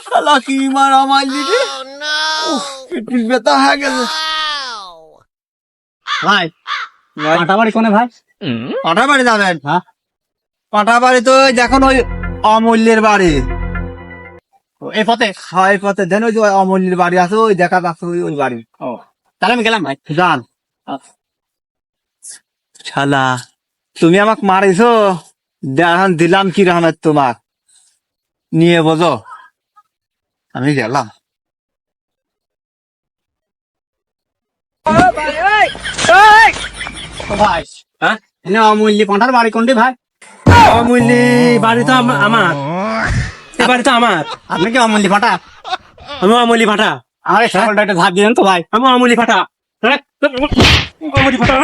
শালা কি মারা মারলি রে? পেটের ব্যথা হয়ে গেছে। ভাই পাটাবাড়ি কোনে ভাই? পাঠাবাড়ি যাবেন? হ্যাঁ। পাঠাবাড়ি তো ওই দেখুন ওই অমূল্যের বাড়ি। এই পথে? হ্যাঁ এই পথে দেন, ওই যে ওই অমূল্যের বাড়ি আছে, ওই দেখা যাচ্ছে ওই ওই বাড়ি। ও তাহলে আমি গেলাম ভাই। যান। শালা তুমি আমাকে মারিছো, এখন দিলাম কি রকমের তোমাক, নিয়ে বোঝো। আমি গেলাম। ও ভাই হ্যাঁ এনে অমূল্যি পাঁঠার বাড়ি কোনটি ভাই? অমূল্যি বাড়ি তো আমার, এ বাড়ি তো আমার। আপনি কি অমূল্যি পাঁঠা? আমি অমূল্যি ভাটা, আমার এই সকলটা একটা ধাপ দিলেন তো ভাই। আমি অমূল্যি ভাটা, অমূল্যি ভাটা।